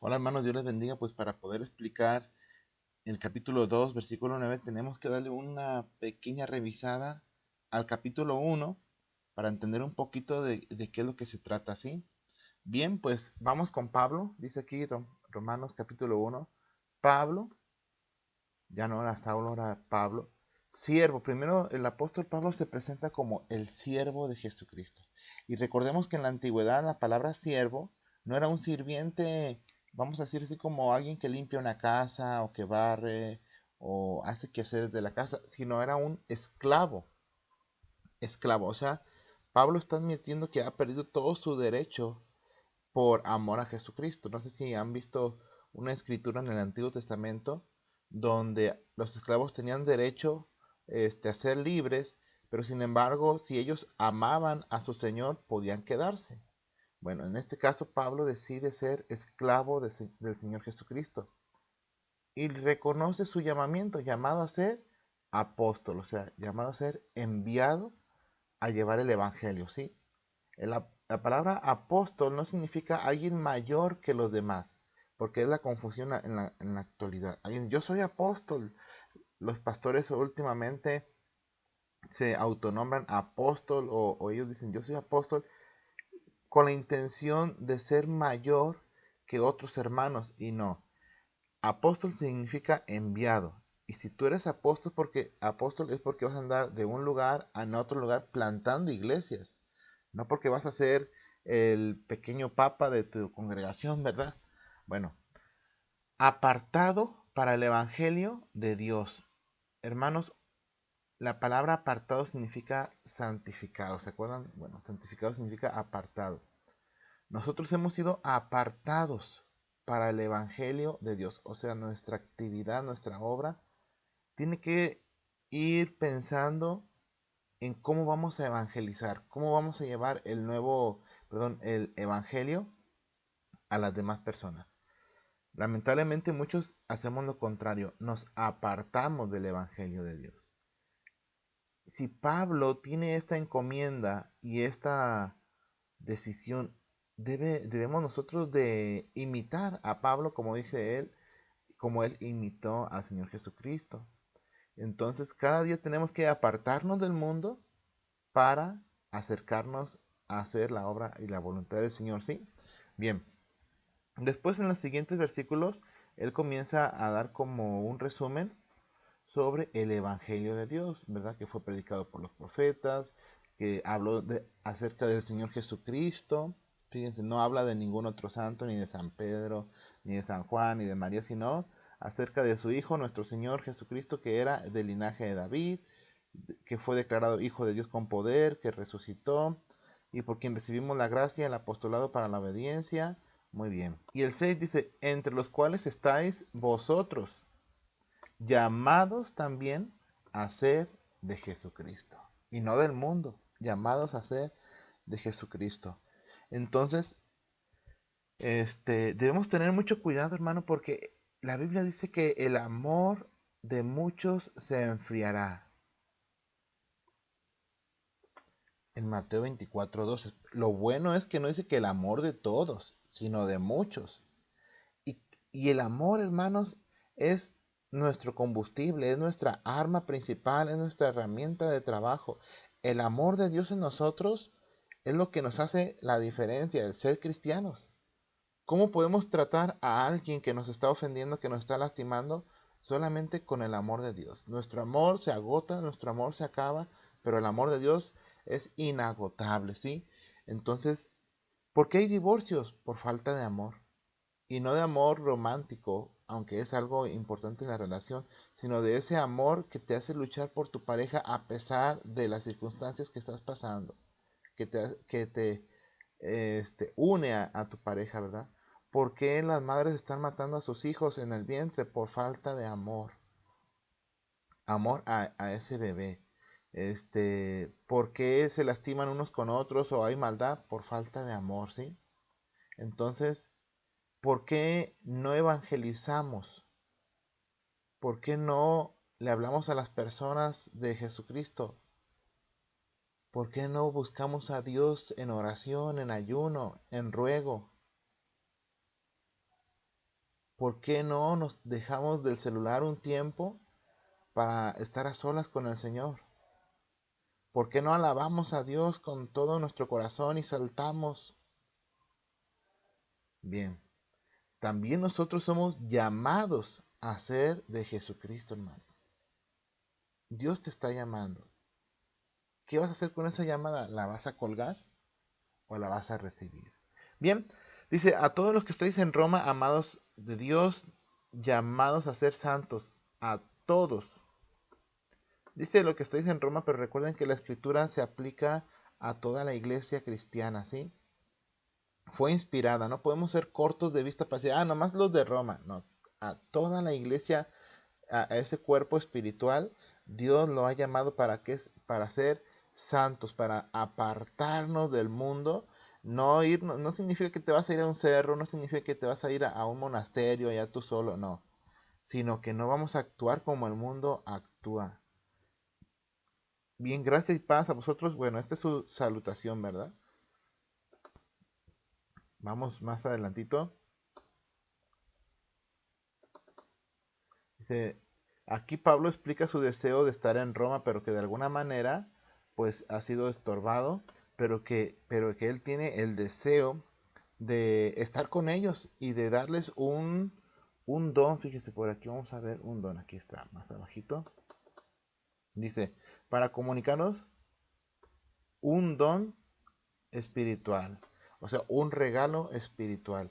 Hola hermanos, Dios les bendiga. Pues para poder explicar el capítulo 2, versículo 9, tenemos que darle una pequeña revisada al capítulo 1 para entender un poquito de qué es lo que se trata, ¿sí? Bien, pues vamos con Pablo. Dice aquí Romanos capítulo 1. Pablo, ya no era Saulo, era Pablo. Siervo. Primero el apóstol Pablo se presenta como el siervo de Jesucristo. Y recordemos que en la antigüedad la palabra siervo no era un sirviente, vamos a decir así, como alguien que limpia una casa o que barre o hace quehaceres de la casa, sino era un esclavo. Esclavo. O sea, Pablo está admitiendo que ha perdido todo su derecho por amor a Jesucristo. No sé si han visto una escritura en el Antiguo Testamento donde los esclavos tenían derecho a ser libres, pero sin embargo, si ellos amaban a su Señor, podían quedarse. Bueno, en este caso Pablo decide ser esclavo del Señor Jesucristo y reconoce su llamamiento, llamado a ser apóstol, o sea, llamado a ser enviado a llevar el Evangelio, ¿sí? La palabra apóstol no significa alguien mayor que los demás, porque es la confusión en la actualidad. Yo soy apóstol. Los pastores últimamente se autonombran apóstol o ellos dicen yo soy apóstol con la intención de ser mayor que otros hermanos y no. Apóstol significa enviado. Y si tú eres apóstol es porque vas a andar de un lugar a otro lugar plantando iglesias. No porque vas a ser el pequeño papa de tu congregación, ¿verdad? Bueno, apartado para el Evangelio de Dios. Hermanos, la palabra apartado significa santificado, ¿se acuerdan? Bueno, santificado significa apartado. Nosotros hemos sido apartados para el Evangelio de Dios, o sea, nuestra actividad, nuestra obra, tiene que ir pensando en cómo vamos a evangelizar, cómo vamos a llevar el evangelio a las demás personas. Lamentablemente muchos hacemos lo contrario, nos apartamos del evangelio de Dios. Si Pablo tiene esta encomienda y esta decisión, debemos nosotros de imitar a Pablo como dice él, como él imitó al Señor Jesucristo. Entonces cada día tenemos que apartarnos del mundo para acercarnos a hacer la obra y la voluntad del Señor, ¿sí? Bien, después en los siguientes versículos, él comienza a dar como un resumen sobre el Evangelio de Dios, ¿verdad? Que fue predicado por los profetas, que habló acerca del Señor Jesucristo. Fíjense, no habla de ningún otro santo, ni de San Pedro, ni de San Juan, ni de María, sino acerca de su Hijo, nuestro Señor Jesucristo, que era del linaje de David, que fue declarado Hijo de Dios con poder, que resucitó, y por quien recibimos la gracia, el apostolado para la obediencia. Muy bien. Y el 6 dice, entre los cuales estáis vosotros, llamados también a ser de Jesucristo, y no del mundo, llamados a ser de Jesucristo. Entonces, debemos tener mucho cuidado, hermano, porque la Biblia dice que el amor de muchos se enfriará. En Mateo 24:12. Lo bueno es que no dice que el amor de todos, sino de muchos. Y, y el amor, hermanos, es nuestro combustible, es nuestra arma principal, es nuestra herramienta de trabajo. El amor de Dios en nosotros es lo que nos hace la diferencia, el ser cristianos. ¿Cómo podemos tratar a alguien que nos está ofendiendo, que nos está lastimando? Solamente con el amor de Dios. Nuestro amor se agota, nuestro amor se acaba, pero el amor de Dios es inagotable, ¿sí? Entonces, ¿por qué hay divorcios? Por falta de amor. Y no de amor romántico, aunque es algo importante en la relación, sino de ese amor que te hace luchar por tu pareja a pesar de las circunstancias que estás pasando, que te une a tu pareja, ¿verdad? ¿Por qué las madres están matando a sus hijos en el vientre? Por falta de amor. Amor a ese bebé. ¿Por qué se lastiman unos con otros o hay maldad? Por falta de amor, ¿sí? Entonces, ¿por qué no evangelizamos? ¿Por qué no le hablamos a las personas de Jesucristo? ¿Por qué no buscamos a Dios en oración, en ayuno, en ruego? ¿Por qué no nos dejamos del celular un tiempo para estar a solas con el Señor? ¿Por qué no alabamos a Dios con todo nuestro corazón y saltamos? Bien, también nosotros somos llamados a ser de Jesucristo, hermano. Dios te está llamando. ¿Qué vas a hacer con esa llamada? ¿La vas a colgar o la vas a recibir? Bien, dice, a todos los que estáis en Roma, amados de Dios, llamados a ser santos, a todos. Dice lo que estáis en Roma, pero recuerden que la escritura se aplica a toda la iglesia cristiana, ¿sí? Fue inspirada, no podemos ser cortos de vista para decir, nomás los de Roma, no, a toda la iglesia, a ese cuerpo espiritual, Dios lo ha llamado para ser santos, para apartarnos del mundo, no significa que te vas a ir a un cerro, no significa que te vas a ir a un monasterio allá tú solo, no, sino que no vamos a actuar como el mundo actúa. Bien, gracias y paz a vosotros. Bueno, esta es su salutación, ¿verdad? Vamos más adelantito. Dice, aquí Pablo explica su deseo de estar en Roma, pero que de alguna manera, pues ha sido estorbado, pero que él tiene el deseo de estar con ellos y de darles un don. Fíjese, por aquí vamos a ver un don. Aquí está, más abajito. Dice, para comunicarnos un don espiritual, o sea, un regalo espiritual.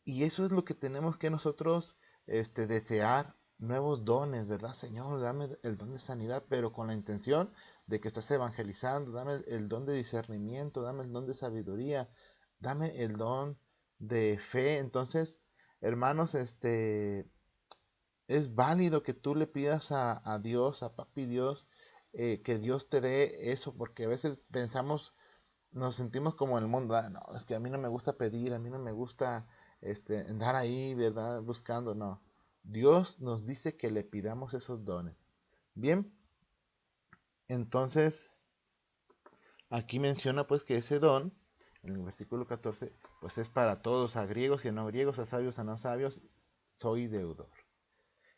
Y eso es lo que tenemos que nosotros desear, nuevos dones, ¿verdad? Señor, dame el don de sanidad, pero con la intención de que estás evangelizando, dame el don de discernimiento, dame el don de sabiduría, dame el don de fe. Entonces, hermanos, es válido que tú le pidas a Dios, a Papi Dios, que Dios te dé eso, porque a veces pensamos, nos sentimos como en el mundo, no, es que a mí no me gusta pedir, a mí no me gusta andar ahí, ¿verdad? Buscando, no. Dios nos dice que le pidamos esos dones. Bien, entonces aquí menciona pues que ese don, en el versículo 14, pues es para todos, a griegos y a no griegos, a sabios, a no sabios, soy deudor.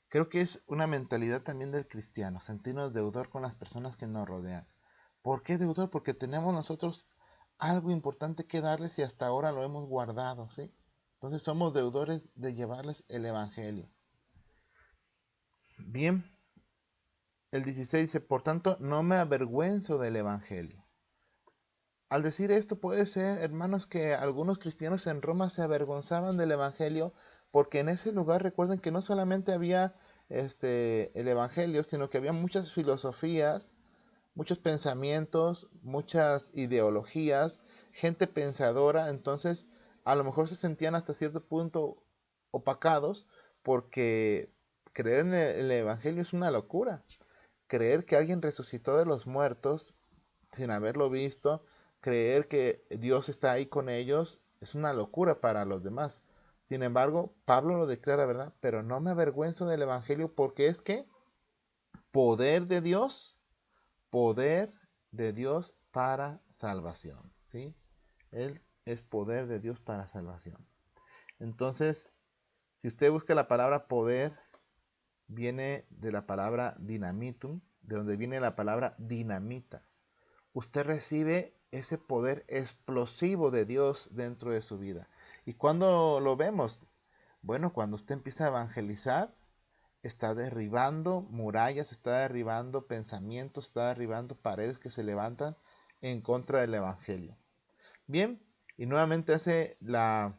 Creo que es una mentalidad también del cristiano, sentirnos deudor con las personas que nos rodean. ¿Por qué deudor? Porque tenemos nosotros algo importante que darles y hasta ahora lo hemos guardado, ¿sí? Entonces somos deudores de llevarles el Evangelio. Bien, el 16 dice, por tanto, no me avergüenzo del Evangelio. Al decir esto puede ser, hermanos, que algunos cristianos en Roma se avergonzaban del Evangelio porque en ese lugar recuerden que no solamente había el Evangelio, sino que había muchas filosofías, muchos pensamientos, muchas ideologías, gente pensadora. Entonces a lo mejor se sentían hasta cierto punto opacados porque creer en el Evangelio es una locura. Creer que alguien resucitó de los muertos sin haberlo visto, creer que Dios está ahí con ellos, es una locura para los demás. Sin embargo, Pablo lo declara, ¿verdad? Pero no me avergüenzo del Evangelio porque es que poder de Dios, poder de Dios para salvación, ¿sí? Él es poder de Dios para salvación. Entonces, si usted busca la palabra poder, viene de la palabra dinamitum, de donde viene la palabra dinamitas. Usted recibe ese poder explosivo de Dios dentro de su vida. ¿Y cuando lo vemos? Bueno, cuando usted empieza a evangelizar, está derribando murallas, está derribando pensamientos, está derribando paredes que se levantan en contra del Evangelio. Bien, y nuevamente hace la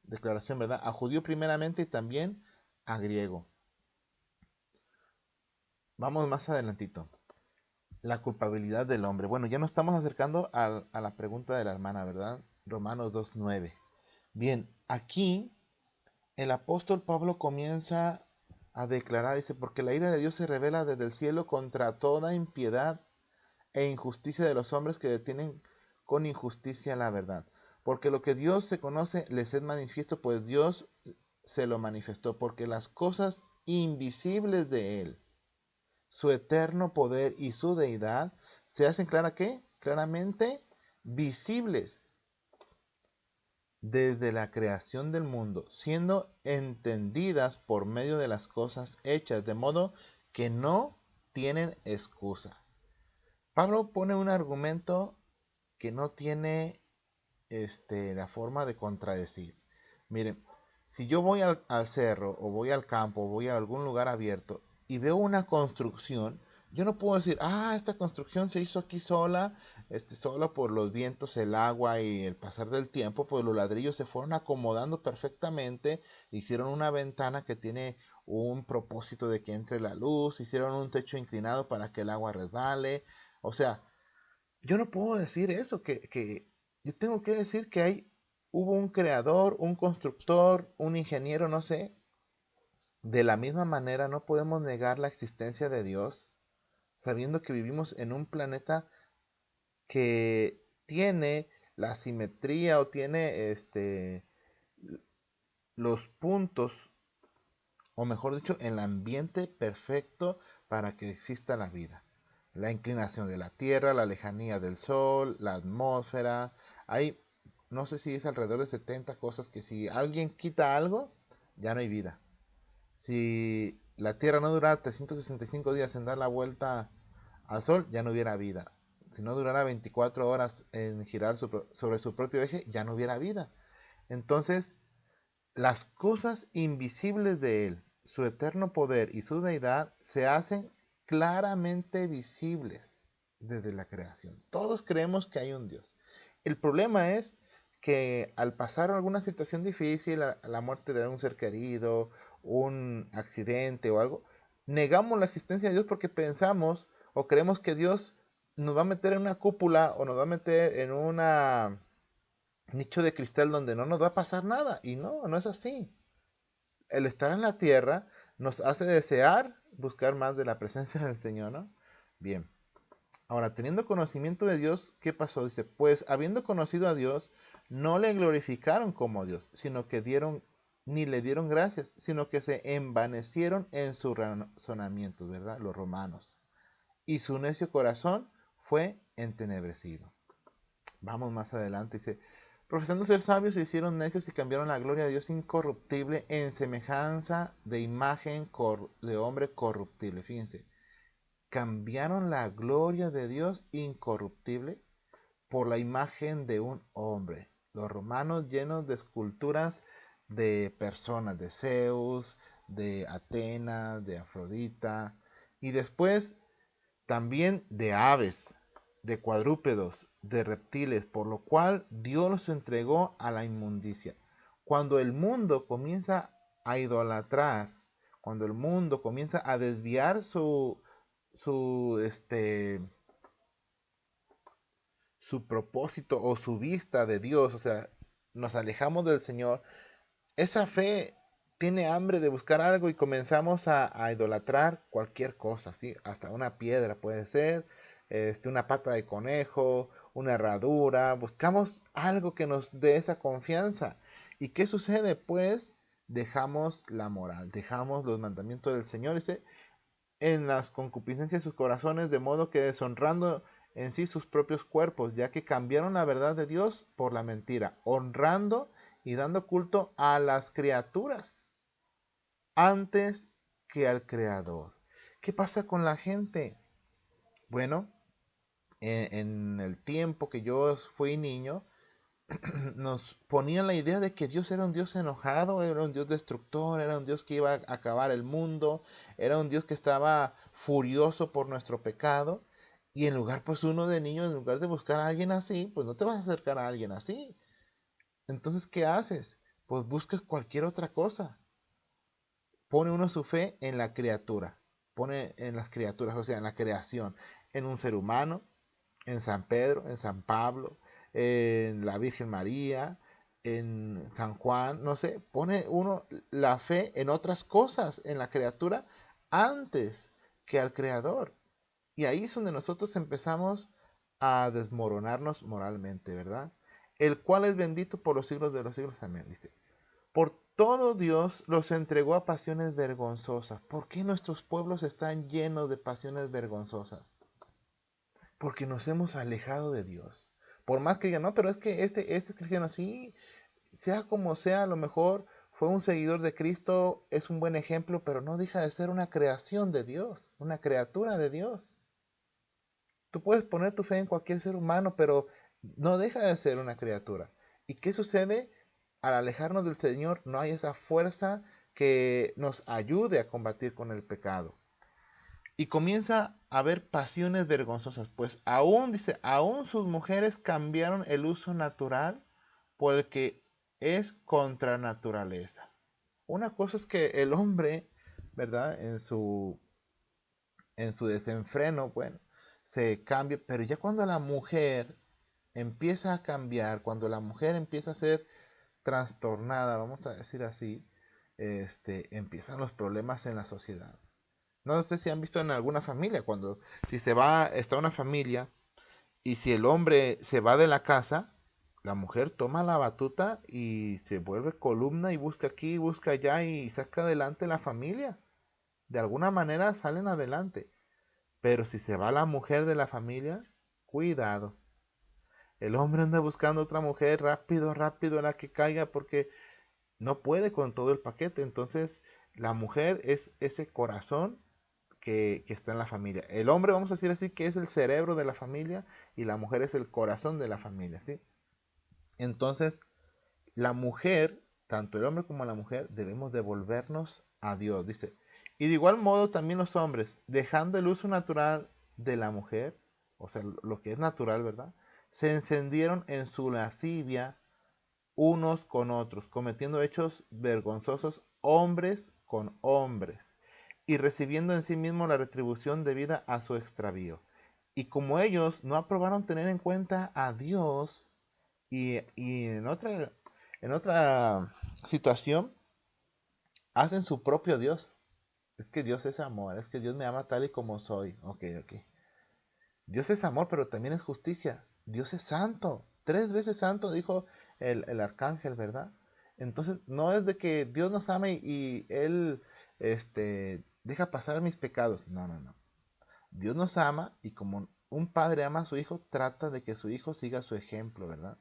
declaración, ¿verdad? A judío primeramente y también a griego. Vamos más adelantito. La culpabilidad del hombre. Bueno, ya nos estamos acercando a la pregunta de la hermana, ¿verdad? Romanos 2:9. Bien, aquí el apóstol Pablo comienza a declarar, dice, porque la ira de Dios se revela desde el cielo contra toda impiedad e injusticia de los hombres que detienen con injusticia la verdad. Porque lo que Dios se conoce les es manifiesto, pues Dios se lo manifestó, porque las cosas invisibles de Él, su eterno poder y su deidad, se hacen claramente visibles desde la creación del mundo, siendo entendidas por medio de las cosas hechas, de modo que no tienen excusa. Pablo pone un argumento que no tiene la forma de contradecir. Miren, si yo voy al cerro o voy al campo o voy a algún lugar abierto y veo una construcción, yo no puedo decir, esta construcción se hizo aquí sola, sola por los vientos, el agua y el pasar del tiempo, pues los ladrillos se fueron acomodando perfectamente, hicieron una ventana que tiene un propósito de que entre la luz, hicieron un techo inclinado para que el agua resbale, o sea, yo no puedo decir eso, que yo tengo que decir que hubo un creador, un constructor, un ingeniero, no sé. De la misma manera no podemos negar la existencia de Dios, sabiendo que vivimos en un planeta que tiene la simetría o tiene los puntos, o mejor dicho, el ambiente perfecto para que exista la vida. La inclinación de la Tierra, la lejanía del Sol, la atmósfera. Hay, no sé si es alrededor de 70 cosas que si alguien quita algo, ya no hay vida. Si la Tierra no durara 365 días en dar la vuelta al Sol, ya no hubiera vida. Si no durara 24 horas en girar sobre su propio eje, ya no hubiera vida. Entonces, las cosas invisibles de Él, su eterno poder y su deidad, se hacen claramente visibles desde la creación. Todos creemos que hay un Dios. El problema es que al pasar alguna situación difícil, la muerte de un ser querido, un accidente o algo, negamos la existencia de Dios porque pensamos o creemos que Dios nos va a meter en una cúpula o nos va a meter en una nicho de cristal donde no nos va a pasar nada. Y no, no es así. El estar en la tierra nos hace desear buscar más de la presencia del Señor, ¿no? Bien. Ahora, teniendo conocimiento de Dios, ¿qué pasó? Dice, pues habiendo conocido a Dios, no le glorificaron como Dios, sino que ni le dieron gracias, sino que se envanecieron en sus razonamientos, ¿verdad? Los romanos. Y su necio corazón fue entenebrecido. Vamos más adelante, dice, profesando ser sabios se hicieron necios y cambiaron la gloria de Dios incorruptible en semejanza de imagen de hombre corruptible. Fíjense, cambiaron la gloria de Dios incorruptible por la imagen de un hombre. Los romanos llenos de esculturas de personas, de Zeus, de Atenas, de Afrodita, y después también de aves, de cuadrúpedos, de reptiles, por lo cual Dios los entregó a la inmundicia. Cuando el mundo comienza a idolatrar, cuando el mundo comienza a desviar su su propósito o su vista de Dios, o sea, nos alejamos del Señor, esa fe tiene hambre de buscar algo y comenzamos a idolatrar cualquier cosa, ¿sí? Hasta una piedra puede ser, una pata de conejo, una herradura, buscamos algo que nos dé esa confianza. ¿Y qué sucede? Pues dejamos la moral, dejamos los mandamientos del Señor, dice, en las concupiscencias de sus corazones, de modo que deshonrando en sí sus propios cuerpos, ya que cambiaron la verdad de Dios por la mentira, honrando y dando culto a las criaturas antes que al Creador. ¿Qué pasa con la gente? Bueno, en el tiempo que yo fui niño, nos ponían la idea de que Dios era un Dios enojado, era un Dios destructor, era un Dios que iba a acabar el mundo, era un Dios que estaba furioso por nuestro pecado. Y en lugar, pues uno de niño, en lugar de buscar a alguien así, pues no te vas a acercar a alguien así. Entonces, ¿qué haces? Pues buscas cualquier otra cosa. Pone uno su fe en la criatura, pone en las criaturas, o sea, en la creación, en un ser humano, en San Pedro, en San Pablo, en la Virgen María, en San Juan, no sé, pone uno la fe en otras cosas, en la criatura, antes que al Creador. Y ahí es donde nosotros empezamos a desmoronarnos moralmente, ¿verdad? El cual es bendito por los siglos de los siglos. Amén. Dice, por todo Dios los entregó a pasiones vergonzosas. ¿Por qué nuestros pueblos están llenos de pasiones vergonzosas? Porque nos hemos alejado de Dios. Por más que digan, no, pero es que este es cristiano, sí, sea como sea, a lo mejor fue un seguidor de Cristo, es un buen ejemplo, pero no deja de ser una creación de Dios, una criatura de Dios. Tú puedes poner tu fe en cualquier ser humano, pero no deja de ser una criatura. ¿Y qué sucede? Al alejarnos del Señor, no hay esa fuerza que nos ayude a combatir con el pecado. Y comienza a haber pasiones vergonzosas, pues aún, dice, aún sus mujeres cambiaron el uso natural por el que es contra naturaleza. Una cosa es que el hombre, ¿verdad? En su desenfreno, bueno, se cambia, pero ya cuando la mujer empieza a cambiar, cuando la mujer empieza a ser trastornada, vamos a decir así, empiezan los problemas en la sociedad. No sé si han visto en alguna familia, cuando si está una familia y si el hombre se va de la casa, la mujer toma la batuta y se vuelve columna y busca aquí, busca allá y saca adelante la familia. De alguna manera salen adelante. Pero si se va la mujer de la familia, cuidado. El hombre anda buscando otra mujer rápido, rápido a la que caiga porque no puede con todo el paquete. Entonces, la mujer es ese corazón que está en la familia. El hombre, vamos a decir así, que es el cerebro de la familia y la mujer es el corazón de la familia, ¿sí? Entonces, la mujer, tanto el hombre como la mujer, debemos devolvernos a Dios, dice. Y de igual modo también los hombres, dejando el uso natural de la mujer, o sea, lo que es natural, ¿verdad? Se encendieron en su lascivia unos con otros, cometiendo hechos vergonzosos hombres con hombres, y recibiendo en sí mismo la retribución debida a su extravío. Y como ellos no aprobaron tener en cuenta a Dios, y en otra situación, hacen su propio Dios. Es que Dios es amor, es que Dios me ama tal y como soy. Ok, ok. Dios es amor, pero también es justicia. Dios es santo. 3 veces santo, dijo el arcángel, ¿verdad? Entonces, no es de que Dios nos ama y Él deja pasar mis pecados. No, no, no. Dios nos ama y como un padre ama a su hijo, trata de que su hijo siga su ejemplo, ¿verdad?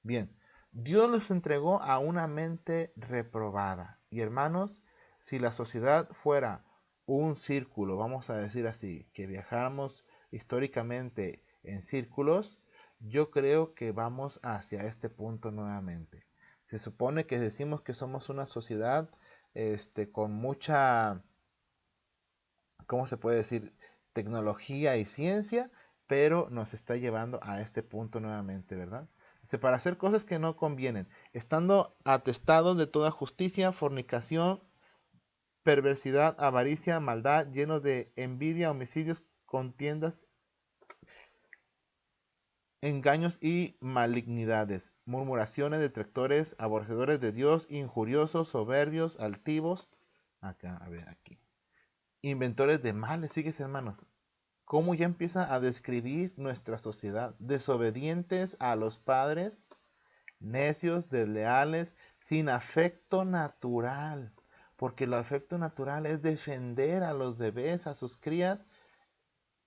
Bien, Dios los entregó a una mente reprobada. Y hermanos, si la sociedad fuera un círculo, vamos a decir así, que viajáramos históricamente en círculos, yo creo que vamos hacia este punto nuevamente. Se supone que decimos que somos una sociedad con mucha, ¿cómo se puede decir? Tecnología y ciencia, pero nos está llevando a este punto nuevamente, ¿verdad? Dice, para hacer cosas que no convienen, estando atestados de toda justicia, fornicación, perversidad, avaricia, maldad, llenos de envidia, homicidios, contiendas, engaños y malignidades, murmuraciones, detractores, aborrecedores de Dios, injuriosos, soberbios, altivos, acá, a ver, aquí, inventores de males, fíjense hermanos, cómo ya empieza a describir nuestra sociedad, desobedientes a los padres, necios, desleales, sin afecto natural, porque el afecto natural es defender a los bebés, a sus crías,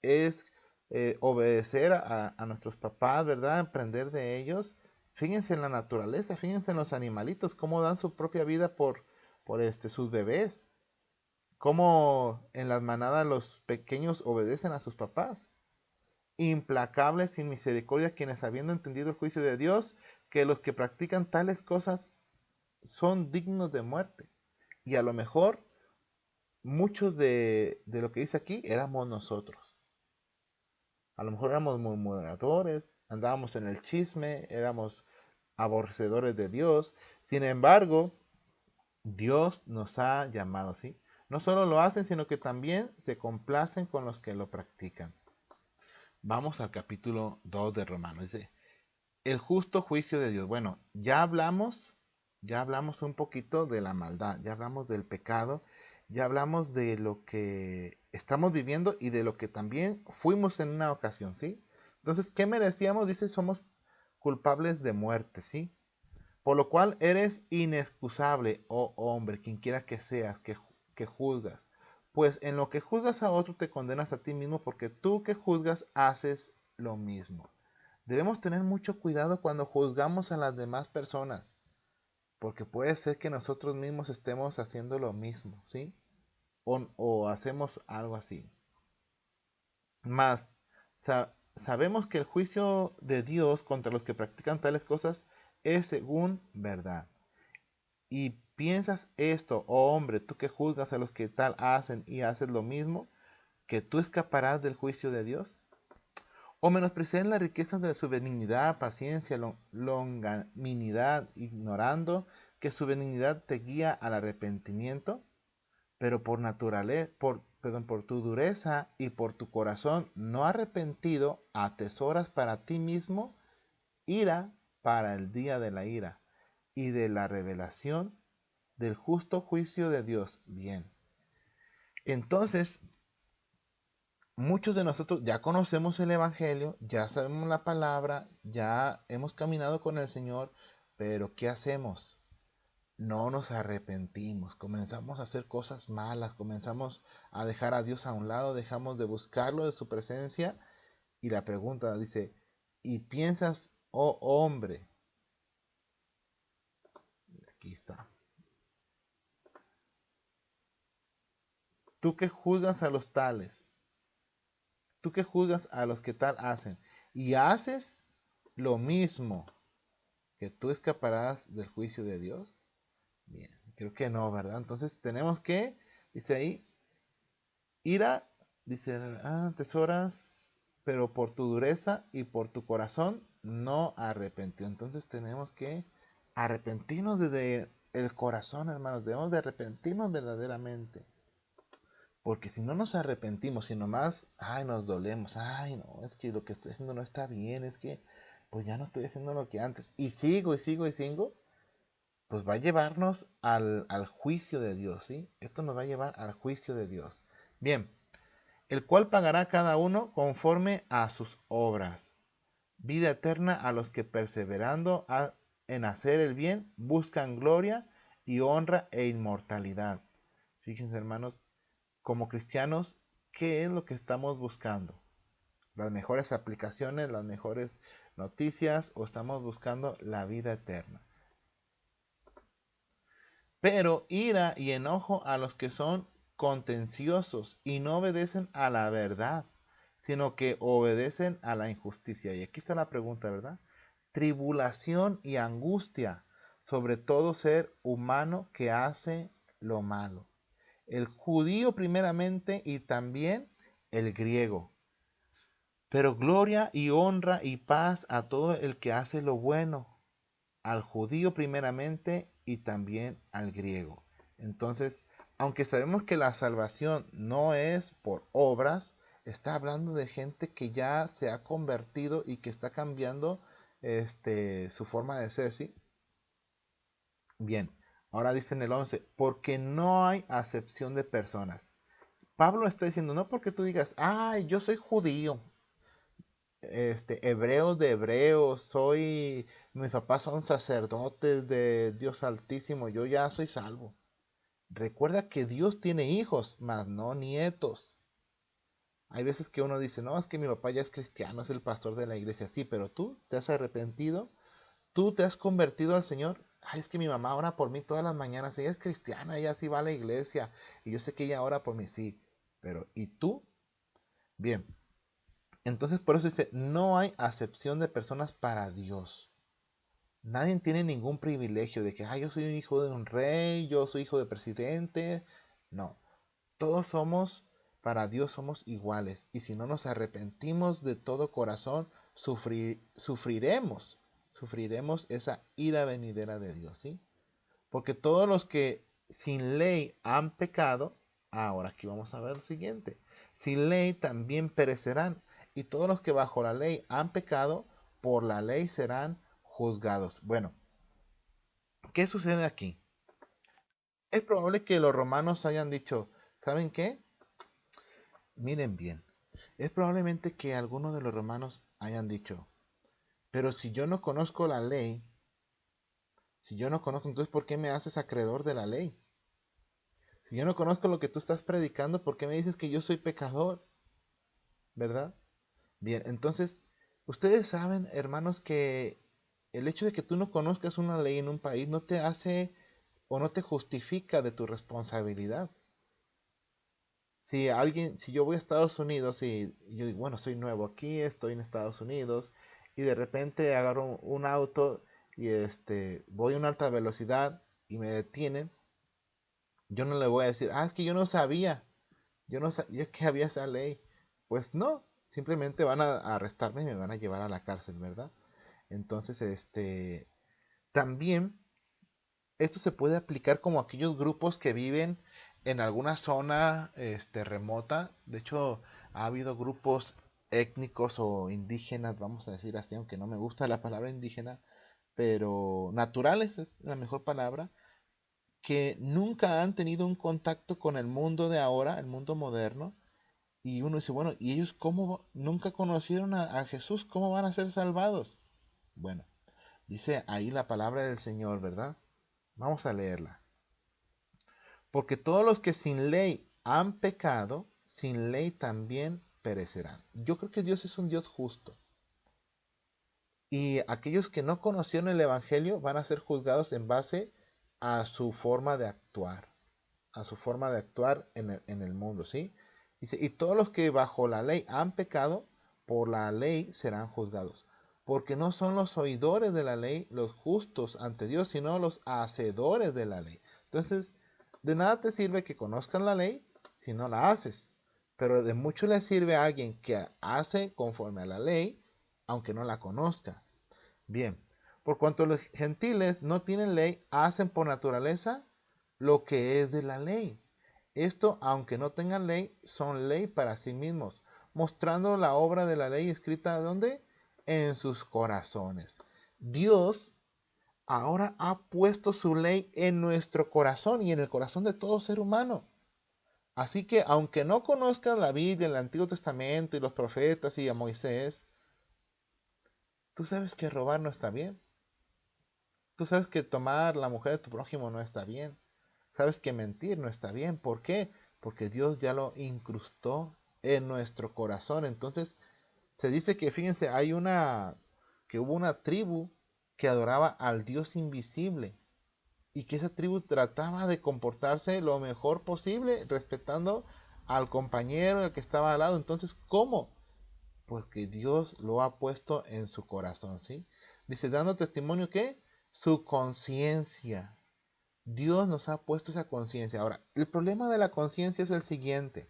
es obedecer a nuestros papás, ¿verdad? Aprender de ellos. Fíjense en la naturaleza, fíjense en los animalitos, cómo dan su propia vida por sus bebés, cómo en las manadas los pequeños obedecen a sus papás. Implacables sin misericordia quienes habiendo entendido el juicio de Dios, que los que practican tales cosas son dignos de muerte. Y a lo mejor muchos de lo que dice aquí éramos nosotros. A lo mejor éramos murmuradores, andábamos en el chisme, éramos aborrecedores de Dios. Sin embargo, Dios nos ha llamado, ¿sí? No solo lo hacen, sino que también se complacen con los que lo practican. Vamos al capítulo 2 de Romanos. Dice, el justo juicio de Dios. Bueno, ya hablamos un poquito de la maldad, ya hablamos del pecado, ya hablamos de lo que estamos viviendo y de lo que también fuimos en una ocasión, ¿sí? Entonces, ¿qué merecíamos? Dice, somos culpables de muerte, ¿sí? Por lo cual eres inexcusable, oh hombre, quien quiera que seas, que juzgas. Pues en lo que juzgas a otro te condenas a ti mismo, porque tú que juzgas haces lo mismo. Debemos tener mucho cuidado cuando juzgamos a las demás personas, porque puede ser que nosotros mismos estemos haciendo lo mismo, ¿sí? O hacemos algo así. Mas sabemos que el juicio de Dios contra los que practican tales cosas es según verdad. Y piensas esto, oh hombre, tú que juzgas a los que tal hacen y haces lo mismo, que tú escaparás del juicio de Dios. O menospreciar las riquezas de su benignidad, paciencia, longanimidad, ignorando que su benignidad te guía al arrepentimiento, pero por naturaleza, por tu dureza y por tu corazón no arrepentido, atesoras para ti mismo ira para el día de la ira y de la revelación del justo juicio de Dios. Bien. Entonces, muchos de nosotros ya conocemos el Evangelio, ya sabemos la palabra, ya hemos caminado con el Señor, pero ¿qué hacemos? No nos arrepentimos, comenzamos a hacer cosas malas, comenzamos a dejar a Dios a un lado, dejamos de buscarlo de su presencia. Y la pregunta dice, ¿y piensas, oh hombre? Aquí está. Tú que juzgas a los tales, tú que juzgas a los que tal hacen, y haces lo mismo, que tú escaparás del juicio de Dios. Bien, creo que no, ¿verdad? Entonces tenemos que, dice ahí, ira, dice, tesoras, pero por tu dureza y por tu corazón no arrepentió. Entonces tenemos que arrepentirnos desde el corazón, hermanos. Debemos de arrepentirnos verdaderamente. Porque si no nos arrepentimos, si nomás, ay, nos dolemos, ay, no, es que lo que estoy haciendo no está bien, es que, pues ya no estoy haciendo lo que antes, y sigo, y sigo, y sigo, pues va a llevarnos al juicio de Dios, ¿sí? Esto nos va a llevar al juicio de Dios. Bien, el cual pagará cada uno conforme a sus obras. Vida eterna a los que perseverando en hacer el bien buscan gloria y honra e inmortalidad. Fíjense, hermanos, como cristianos, ¿qué es lo que estamos buscando? ¿Las mejores aplicaciones, las mejores noticias o estamos buscando la vida eterna? Pero ira y enojo a los que son contenciosos y no obedecen a la verdad, sino que obedecen a la injusticia. Y aquí está la pregunta, ¿verdad? Tribulación y angustia sobre todo ser humano que hace lo malo. El judío primeramente y también el griego. Pero gloria y honra y paz a todo el que hace lo bueno, al judío primeramente y también al griego. Entonces, aunque sabemos que la salvación no es por obras, está hablando de gente que ya se ha convertido y que está cambiando su forma de ser, ¿sí? Bien, ahora dice en el 11, porque no hay acepción de personas. Pablo está diciendo, no porque tú digas, ay, yo soy judío, hebreo de hebreos, mis papás son sacerdotes de Dios Altísimo, yo ya soy salvo. Recuerda que Dios tiene hijos, mas no nietos. Hay veces que uno dice, no, es que mi papá ya es cristiano, es el pastor de la iglesia, sí, pero tú te has arrepentido, tú te has convertido al Señor. Ay, es que mi mamá ora por mí todas las mañanas, ella es cristiana, ella sí va a la iglesia, y yo sé que ella ora por mí, sí, pero ¿y tú? Bien, entonces por eso dice, no hay acepción de personas para Dios. Nadie tiene ningún privilegio de que, yo soy un hijo de un rey, yo soy hijo de presidente. No, todos somos, para Dios somos iguales. Y si no nos arrepentimos de todo corazón, sufriremos esa ira venidera de Dios, ¿sí? Porque todos los que sin ley han pecado, ahora aquí vamos a ver lo siguiente, sin ley también perecerán, y todos los que bajo la ley han pecado, por la ley serán juzgados. Bueno, ¿qué sucede aquí? Es probable que los romanos hayan dicho, ¿saben qué? Miren bien, es probablemente que algunos de los romanos hayan dicho, pero si yo no conozco la ley, si yo no conozco, entonces ¿por qué me haces acreedor de la ley? Si yo no conozco lo que tú estás predicando, ¿por qué me dices que yo soy pecador? ¿Verdad? Bien, entonces Ustedes saben, hermanos, que el hecho de que tú no conozcas una ley en un país no te hace o no te justifica de tu responsabilidad. Si yo voy a Estados Unidos y yo digo, bueno, soy nuevo aquí, estoy en Estados Unidos, y de repente agarro un auto y voy a una alta velocidad y me detienen, yo no le voy a decir, es que yo no sabía que había esa ley. Pues no, simplemente van a arrestarme y me van a llevar a la cárcel, ¿verdad? Entonces, también esto se puede aplicar como aquellos grupos que viven en alguna zona remota. De hecho, ha habido grupos étnicos o indígenas, vamos a decir así, aunque no me gusta la palabra indígena, pero naturales es la mejor palabra, que nunca han tenido un contacto con el mundo de ahora, el mundo moderno. Y uno dice, bueno, ¿y ellos cómo nunca conocieron a Jesús? ¿Cómo van a ser salvados? Bueno, dice ahí la palabra del Señor, ¿verdad? Vamos a leerla. Porque todos los que sin ley han pecado, sin ley también perecerán. Yo creo que Dios es un Dios justo. Y aquellos que no conocieron el Evangelio van a ser juzgados en base a su forma de actuar, a su forma de actuar en el mundo, ¿sí? Dice, y todos los que bajo la ley han pecado, por la ley serán juzgados. Porque no son los oidores de la ley los justos ante Dios, sino los hacedores de la ley. Entonces, de nada te sirve que conozcas la ley si no la haces. Pero de mucho le sirve a alguien que hace conforme a la ley, aunque no la conozca. Bien, por cuanto los gentiles no tienen ley, hacen por naturaleza lo que es de la ley. Esto, aunque no tengan ley, son ley para sí mismos, mostrando la obra de la ley escrita ¿dónde? En sus corazones. Dios ahora ha puesto su ley en nuestro corazón y en el corazón de todo ser humano. Así que aunque no conozcas la Biblia, el Antiguo Testamento y los profetas y a Moisés, tú sabes que robar no está bien. Tú sabes que tomar la mujer de tu prójimo no está bien. Sabes que mentir no está bien. ¿Por qué? Porque Dios ya lo incrustó en nuestro corazón. Entonces, se dice que, fíjense, que hubo una tribu que adoraba al Dios invisible y que esa tribu trataba de comportarse lo mejor posible, respetando al compañero, el que estaba al lado. Entonces, ¿cómo? Pues que Dios lo ha puesto en su corazón, ¿sí? Dice, dando testimonio que su conciencia. Dios nos ha puesto esa conciencia. Ahora, el problema de la conciencia es el siguiente.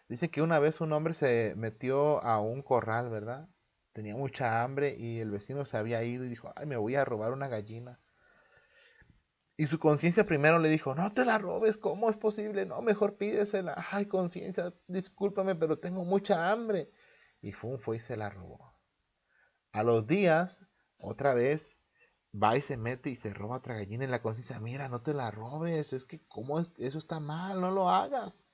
Dice que una vez un hombre se metió a un corral, ¿verdad? Tenía mucha hambre y el vecino se había ido y dijo, ay, me voy a robar una gallina. Y su conciencia primero le dijo, no te la robes, ¿cómo es posible? No, mejor pídesela. Ay, conciencia, discúlpame, pero tengo mucha hambre. Y fue y se la robó. A los días, otra vez, va y se mete y se roba otra gallina en la conciencia. Mira, no te la robes, es que cómo es, eso está mal, no lo hagas.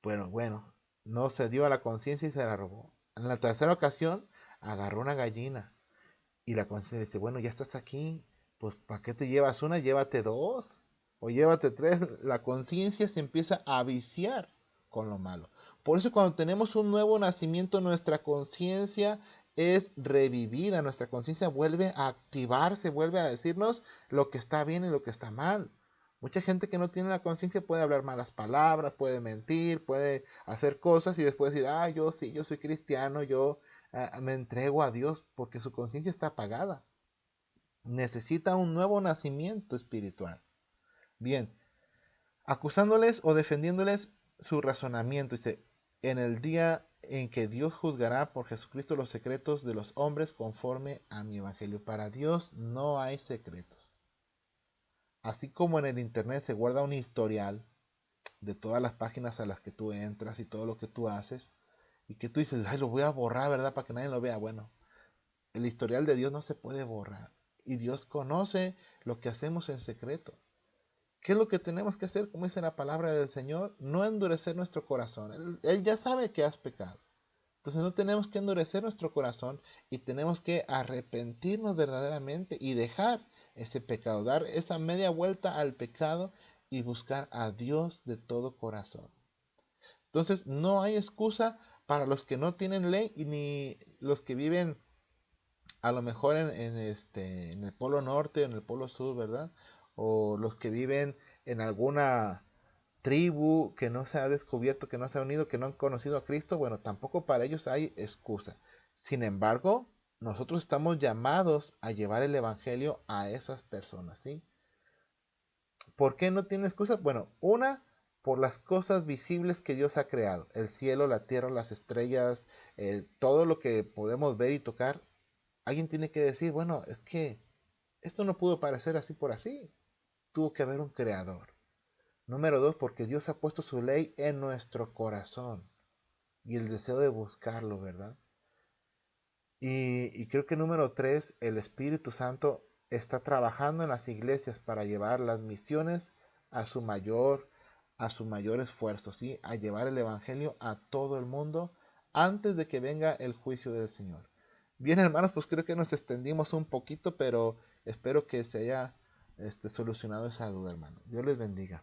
Bueno, no se dio a la conciencia y se la robó. En la tercera ocasión, agarró una gallina y la conciencia dice, bueno, ya estás aquí, pues ¿para qué te llevas una? Llévate dos o llévate tres. La conciencia se empieza a viciar con lo malo. Por eso cuando tenemos un nuevo nacimiento, nuestra conciencia es revivida, nuestra conciencia vuelve a activarse, vuelve a decirnos lo que está bien y lo que está mal. Mucha gente que no tiene la conciencia puede hablar malas palabras, puede mentir, puede hacer cosas y después decir, yo sí, yo soy cristiano, yo me entrego a Dios porque su conciencia está apagada. Necesita un nuevo nacimiento espiritual. Bien, acusándoles o defendiéndoles su razonamiento. Dice, en el día en que Dios juzgará por Jesucristo los secretos de los hombres conforme a mi evangelio. Para Dios no hay secretos. Así como en el internet se guarda un historial de todas las páginas a las que tú entras y todo lo que tú haces, y que tú dices, ay, lo voy a borrar, ¿verdad? Para que nadie lo vea. Bueno, el historial de Dios no se puede borrar. Y Dios conoce lo que hacemos en secreto. ¿Qué es lo que tenemos que hacer? Como dice la palabra del Señor, no endurecer nuestro corazón. Él ya sabe que has pecado. Entonces no tenemos que endurecer nuestro corazón y tenemos que arrepentirnos verdaderamente y dejar ese pecado, dar esa media vuelta al pecado y buscar a Dios de todo corazón. Entonces no hay excusa para los que no tienen ley y ni los que viven a lo mejor en el polo norte o en el polo sur, ¿verdad? O los que viven en alguna tribu que no se ha descubierto, que no se ha unido, que no han conocido a Cristo, bueno, tampoco para ellos hay excusa. Sin embargo, nosotros estamos llamados a llevar el Evangelio a esas personas, ¿sí? ¿Por qué no tiene excusa? Bueno, una, por las cosas visibles que Dios ha creado, el cielo, la tierra, las estrellas, todo lo que podemos ver y tocar. Alguien tiene que decir, bueno, es que esto no pudo parecer así por así, tuvo que haber un creador. Número dos, porque Dios ha puesto su ley en nuestro corazón y el deseo de buscarlo, ¿verdad? Y creo que número tres, el Espíritu Santo está trabajando en las iglesias para llevar las misiones a su mayor, a su mayor esfuerzo, ¿sí? A llevar el Evangelio a todo el mundo antes de que venga el juicio del Señor. Bien, hermanos, pues creo que nos extendimos un poquito, pero espero que se haya solucionado esa duda, hermano. Dios les bendiga.